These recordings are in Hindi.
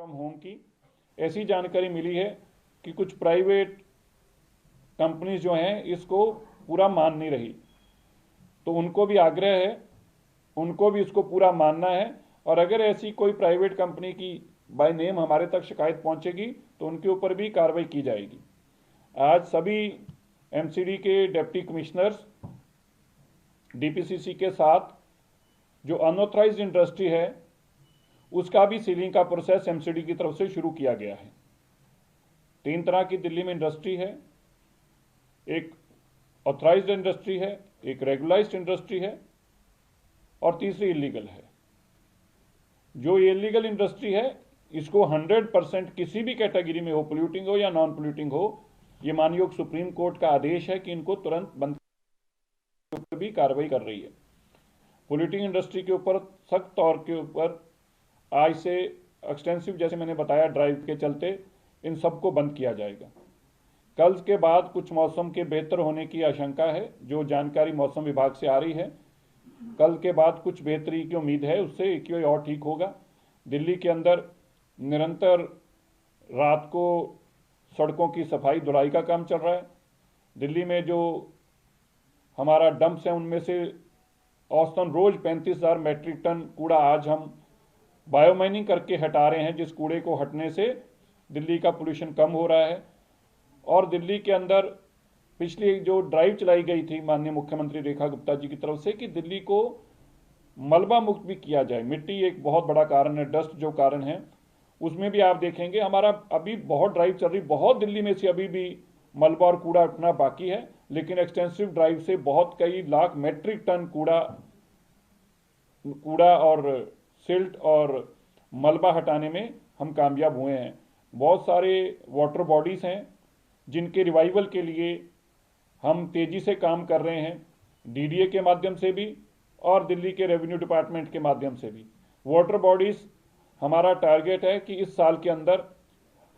फ्रॉम होम की ऐसी जानकारी मिली है कि कुछ प्राइवेट कंपनीज जो हैं इसको पूरा मान नहीं रही, तो उनको भी आग्रह है, उनको भी इसको पूरा मानना है। और अगर ऐसी कोई प्राइवेट कंपनी की बाय नेम हमारे तक शिकायत पहुंचेगी तो उनके ऊपर भी कार्रवाई की जाएगी। आज सभी एमसीडी के डिप्टी कमिश्नर्स डीपीसीसी के साथ जो अनऑथराइज्ड इंडस्ट्री है उसका भी सीलिंग का प्रोसेस एमसीडी की तरफ से शुरू किया गया है। 3 तरह की दिल्ली में इंडस्ट्री है, एक ऑथराइज्ड इंडस्ट्री है, एक रेगुलाइज्ड इंडस्ट्री है और तीसरी इलीगल है। जो इलीगल इंडस्ट्री है इसको 100% किसी भी कैटेगरी में हो, पोल्यूटिंग हो या नॉन पोल्यूटिंग हो, ये माननीय सुप्रीम कोर्ट का आदेश है कि इनको तुरंत बंद भी कार्रवाई कर रही है। पोल्यूटिंग इंडस्ट्री के ऊपर सख्त तौर के ऊपर आज से एक्सटेंसिव, जैसे मैंने बताया, ड्राइव के चलते इन सबको बंद किया जाएगा। कल के बाद कुछ मौसम के बेहतर होने की आशंका है, जो जानकारी मौसम विभाग से आ रही है। कल के बाद कुछ बेहतरी की उम्मीद है, उससे एक और ठीक होगा। दिल्ली के अंदर निरंतर रात को सड़कों की सफाई धुलाई का काम चल रहा है। दिल्ली में जो हमारा डंप्स हैं उनमें से औसतन रोज 35,000 मैट्रिक टन कूड़ा आज हम बायोमाइनिंग करके हटा रहे हैं, जिस कूड़े को हटने से दिल्ली का पोल्यूशन कम हो रहा है। और दिल्ली के अंदर पिछली जो ड्राइव चलाई गई थी माननीय मुख्यमंत्री रेखा गुप्ता जी की तरफ से कि दिल्ली को मलबा मुक्त भी किया जाए, मिट्टी एक बहुत बड़ा कारण है, डस्ट जो कारण है, उसमें भी आप देखेंगे हमारा अभी बहुत ड्राइव चल रही, बहुत दिल्ली में से अभी भी मलबा और कूड़ा उठना बाकी है, लेकिन एक्सटेंसिव ड्राइव से बहुत कई लाख मैट्रिक टन कूड़ा और सिल्ट और मलबा हटाने में हम कामयाब हुए हैं। बहुत सारे वाटर बॉडीज हैं जिनके रिवाइवल के लिए हम तेजी से काम कर रहे हैं, डीडीए के माध्यम से भी और दिल्ली के रेवेन्यू डिपार्टमेंट के माध्यम से भी। वाटर बॉडीज हमारा टारगेट है कि इस साल के अंदर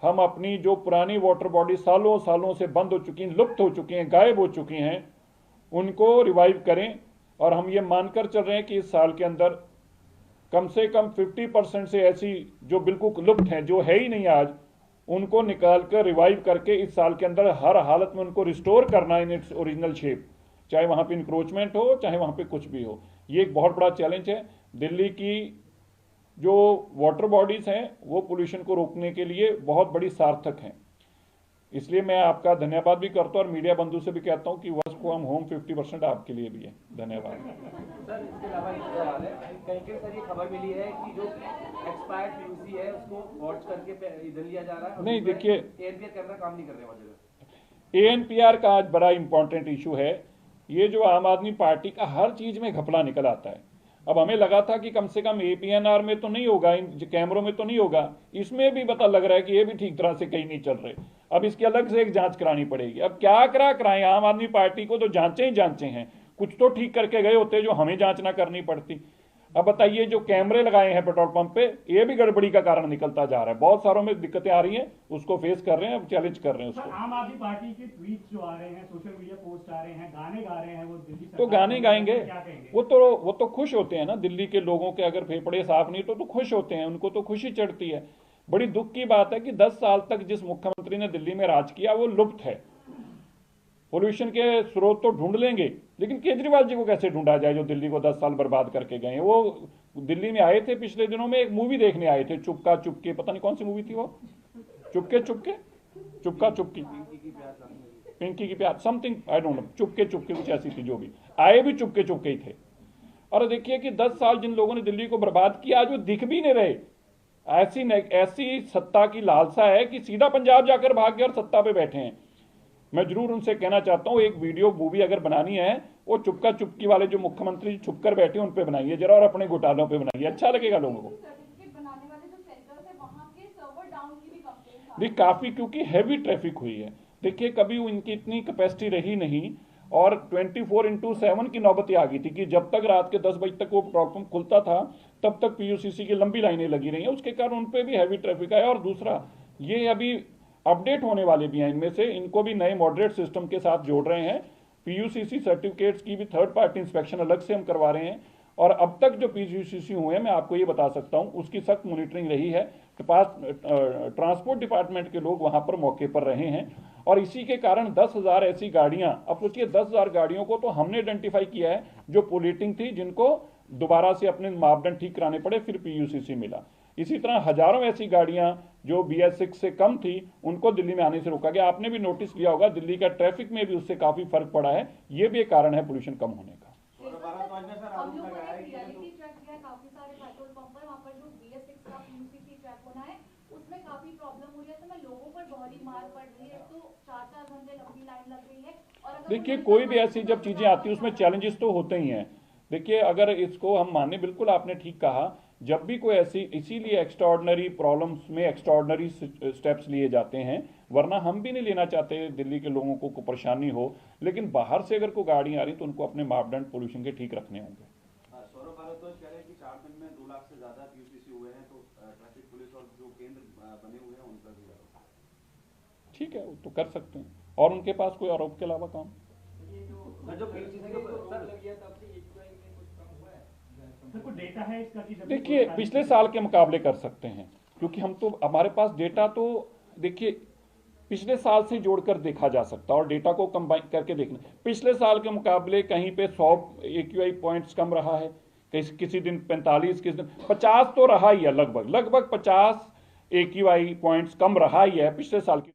हम अपनी जो पुरानी वाटर बॉडी सालों सालों से बंद हो चुकी हैं, लुप्त हो चुकी हैं, गायब हो चुकी हैं, उनको रिवाइव करें। और हम ये मानकर चल रहे हैं कि इस साल के अंदर कम से कम 50% से ऐसी जो बिल्कुल लुप्त हैं, जो है ही नहीं आज, उनको निकाल कर रिवाइव करके इस साल के अंदर हर हालत में उनको रिस्टोर करना इन इट्स ओरिजिनल शेप, चाहे वहां पे इंक्रोचमेंट हो चाहे वहां पे कुछ भी हो। ये एक बहुत बड़ा चैलेंज है। दिल्ली की जो वाटर बॉडीज हैं वो पोल्यूशन को रोकने के लिए बहुत बड़ी सार्थक हैं। इसलिए मैं आपका धन्यवाद भी करता हूं और मीडिया बंधु से भी कहता हूं कि वर्क फ्रॉम होम 50% आपके लिए भी है। धन्यवाद। सर, इसके अलावा एक सवाल है, कहीं सर ये खबर मिली है कि जो एक्सपायर्ड पीयूसी है उसको वॉच करके इधर लिया जा रहा है। नहीं, देखिए एएनपीआर कैमरा काम नहीं कर रहे वहाँ जगह। एएनपीआर का आज बड़ा इंपॉर्टेंट इशू है। ये जो आम आदमी पार्टी का हर चीज में घपला निकल आता है। अब हमें लगा था कि कम से कम एपीएनआर में तो नहीं होगा, इन कैमरों में तो नहीं होगा, इसमें भी पता लग रहा है कि ये भी ठीक तरह से कहीं नहीं चल रहे। अब इसकी अलग से एक जांच करानी पड़ेगी। अब क्या कराएं, आम आदमी पार्टी को तो जांचे ही जांचे हैं, कुछ तो ठीक करके गए होते जो हमें जांच ना करनी पड़ती। अब बताइए, जो कैमरे लगाए हैं पेट्रोल पंप पे, ये भी गड़बड़ी का कारण निकलता जा रहा है। बहुत सारों में दिक्कतें आ रही हैं, उसको फेस कर रहे हैं, अब चैलेंज कर रहे हैं उसको। आम आदमी पार्टी के ट्वीट जो आ रहे हैं, सोशल मीडिया पोस्ट आ रहे हैं, गाने गा रहे हैं, वो दिल्ली तो गाने गाएंगे, वो तो खुश होते हैं ना। दिल्ली के लोगों के अगर फेफड़े साफ नहीं तो खुश होते हैं, उनको तो खुशी चढ़ती है। बड़ी दुख की बात है कि 10 साल तक जिस मुख्यमंत्री ने दिल्ली में राज किया वो लुप्त है। पोल्यूशन के स्रोत तो ढूंढ लेंगे, लेकिन केजरीवाल जी को कैसे ढूंढा जाए जो दिल्ली को 10 साल बर्बाद करके गए। वो दिल्ली में आए थे पिछले दिनों में, एक मूवी देखने आए थे, चुपका चुपके, पता नहीं कौन सी मूवी थी वो, चुपके चुपके, चुपका चुपकी, पिंकी की प्यार, something I don't know, Chupke Chupke कुछ ऐसी थी। जो भी आए भी चुपके चुपके ही थे। और देखिए कि 10 साल जिन लोगों ने दिल्ली को बर्बाद किया आज वो दिख भी नहीं रहे। ऐसी सत्ता की लालसा है कि सीधा पंजाब जाकर भाग गए और सत्ता पे बैठे हैं। मैं जरूर उनसे कहना चाहता हूं, एक वीडियो मूवी अगर बनानी है वो चुपका चुपकी वाले जो मुख्यमंत्री छुप कर बैठे उन पे बनाइए जरा, और अपने घोटालों पे बनाइए, अच्छा लगेगा लोगों को। देखिए काफी, क्योंकि हैवी ट्रैफिक हुई है। देखिए कभी इनकी इतनी कैपेसिटी रही नहीं, और 24/7 की नौबत आ गई थी कि जब तक रात के 10 बजे तक वो पेट्रोल पंप खुलता था तब तक पीयूसीसी की लंबी लाइनें लगी रही हैं। उसके कारण उन पे भी हैवी ट्रैफिक आया। और दूसरा, ये अभी अपडेट होने वाले भी हैं इनमें से, इनको भी नए मॉडरेट सिस्टम के साथ जोड़ रहे हैं। पीयूसीसी सर्टिफिकेट्स की भी थर्ड पार्टी इंस्पेक्शन अलग से हम करवा रहे हैं। और अब तक जो पीयूसीसी हुए हैं, मैं आपको ये बता सकता हूं, उसकी सख्त मॉनिटरिंग रही है। ट्रांसपोर्ट डिपार्टमेंट के लोग वहां पर मौके पर रहे हैं और इसी के कारण 10,000 ऐसी गाड़ियां, अब सोचिए 10,000 गाड़ियों को तो हमने आइडेंटिफाई किया है जो पोल्यूटिंग थी, जिनको दोबारा से अपने मापदंड ठीक कराने पड़े, फिर पीयूसीसी मिला। इसी तरह हजारों ऐसी गाड़ियां जो BS6 से कम थी उनको दिल्ली में आने से रोका गया। आपने भी नोटिस लिया होगा दिल्ली का ट्रैफिक में भी उससे काफी फर्क पड़ा है, ये भी एक कारण है पोल्यूशन कम होने का। काफी सारे पेट्रोल पंप पर वहाँ पर जो BS6 का PUCC ट्रैक होना है उसमें काफी प्रॉब्लम हो रही है, तो मैं लोगों पर बहुत ही मार पड़ रही है, तो 4-4 घंटे लंबी लाइन लग रही है। और देखिए कोई भी ऐसी जब चीजें आती है उसमें चैलेंजेस तो होते ही हैं। देखिए अगर इसको हम माने, बिल्कुल आपने ठीक कहा, जब भी कोई ऐसी, इसीलिए एक्स्ट्राऑर्डिनरी प्रॉब्लम्स में एक्स्ट्राऑर्डिनरी स्टेप्स लिए जाते हैं, वरना हम भी नहीं लेना चाहते दिल्ली के लोगों को परेशानी हो, लेकिन बाहर से अगर कोई गाड़ी आ रही तो उनको अपने मापदंड पोल्यूशन के ठीक रखने होंगे। सौरभ भारद्वाज कह रहे हैं कि 4 दिन में 2 लाख से ज्यादा PUCC हुए हैं, तो ट्रैफिक पुलिस और जो केंद्र बने हुए हैं उन पर भी ठीक है, वो तो कर सकते हैं, और उनके पास कोई आरोप के अलावा काम। डेटा है इसका कि देखिए पिछले साल के मुकाबले कर सकते हैं, क्योंकि हम तो, हमारे पास डेटा तो देखिए पिछले साल से जोड़कर देखा जा सकता है और डेटा को कंबाइन करके देखना। पिछले साल के मुकाबले कहीं पे 100 AQI पॉइंट्स कम रहा है, किसी दिन 45, किसी दिन 50 तो रहा ही है, लगभग 50 AQI पॉइंट्स कम रहा ही है पिछले साल की